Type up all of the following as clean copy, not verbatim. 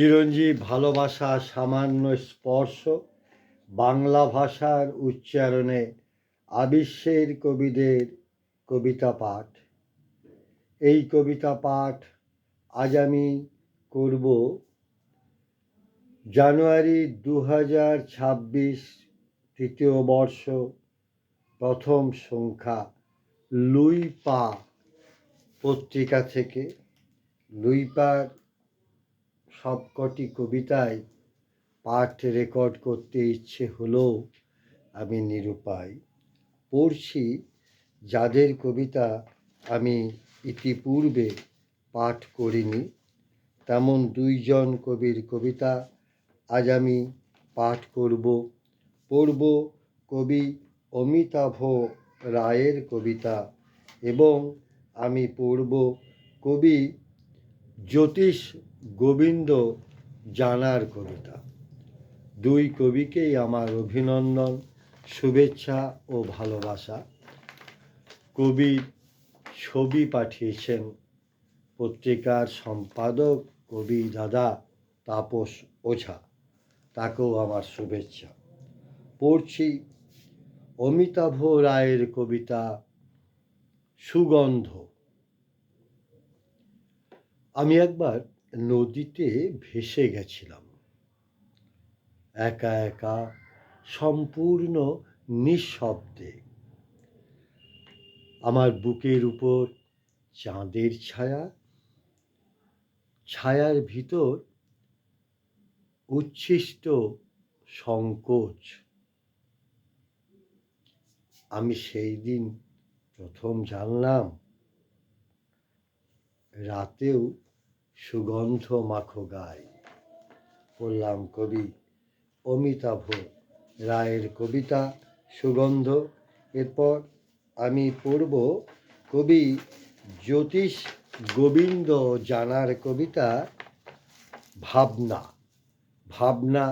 চিরঞ্জীব ভালোবাসা সামান্য স্পর্শ, বাংলা ভাষার উচ্চারণে আবিশ্বের কবিদের কবিতা পাঠ। এই কবিতা পাঠ আজ আমি করব জানুয়ারি 2026, তৃতীয় বর্ষ, প্রথম সংখ্যা, লুই পা পত্রিকা থেকে। লুই পার সবকটি কবিতায় পাঠ রেকর্ড করতে ইচ্ছে হলেও আমি নিরুপায়। পড়ছি যাদের কবিতা আমি ইতিপূর্বে পাঠ করিনি, তেমন দুইজন কবির কবিতা আজ আমি পাঠ করব। পড়ব কবি অমিতাভ রায়ের কবিতা এবং আমি পড়ব কবি জ্যোতিষ গোবিন্দ জানার কবিতা। দুই কবিকেই আমার অভিনন্দন, শুভেচ্ছা ও ভালোবাসা। কবি ছবি পাঠিয়েছেন পত্রিকার সম্পাদক কবি দাদা তাপস ওঝা, তাকেও আমার শুভেচ্ছা। পড়ছি অমিতাভ রায়ের কবিতা সুগন্ধ। আমি একবার নদীতে ভেসে গেছিলাম, একা একা, সম্পূর্ণ নিঃশব্দে। আমার বুকের উপর চাঁদের ছায়া, ছায়ার ভিতর উচ্ছিষ্ট সংকোচ। আমি সেই দিন প্রথম জানলাম রাতেও সুগন্ধ মাখো গায়। পড়লাম কবি অমিতাভ রায়ের কবিতা সুগন্ধ। এরপর আমি পড়ব কবি জ্যোতিষ গোবিন্দ জানার কবিতা ভাবনা। ভাবনা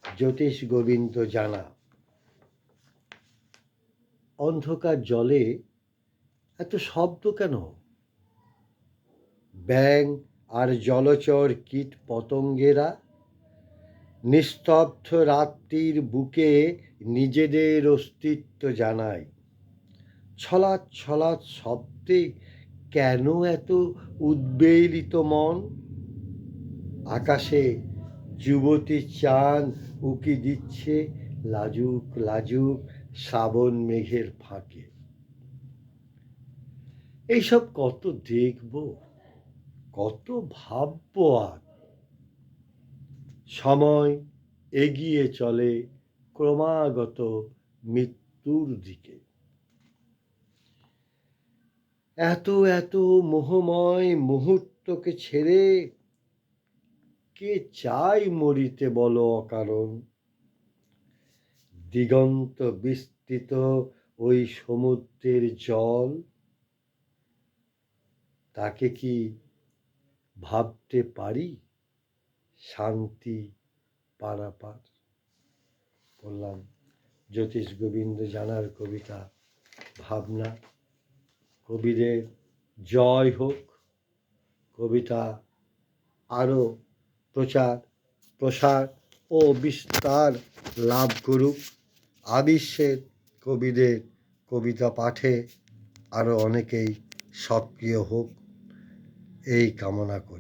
জ্যোতিষ গোবিন্দ জানা। অন্ধকার জলে এত শব্দ কেন? ব্যাঙ আর জলচর কীট পতঙ্গেরা নিস্তব্ধ রাত্রির বুকে নিজেদের অস্তিত্ব জানায়। ছলাৎ ছলাৎ শব্দে কেন এত উদ্বেলিত মন? আকাশে যুবতী চাঁদ উকি দিচ্ছে লাজুক লাজুক শ্রাবণ মেঘের ফাঁকে। এইসব কত দেখব, কত ভাববো আর। সময় এগিয়ে চলে ক্রমাগত মৃত্যুর দিকে। এত এত মোহময় মুহূর্তকে ছেড়ে কে চাই মরিতে বলো অকারণ? দিগন্ত বিস্তৃত ওই সমুদ্রের জল, তাকে কি ভাবতে পারি শান্তি পারাপার? বললাম জ্যোতিষ গোবিন্দ জানার কবিতা ভাবনা। কবিদের জয় হোক, কবিতা আরও প্রচার প্রসার ও বিস্তার লাভ করুক। আবিশ্বের কবিদের কবিতা পাঠে আরও অনেকেই সক্রিয় হোক, এই কামনা করি।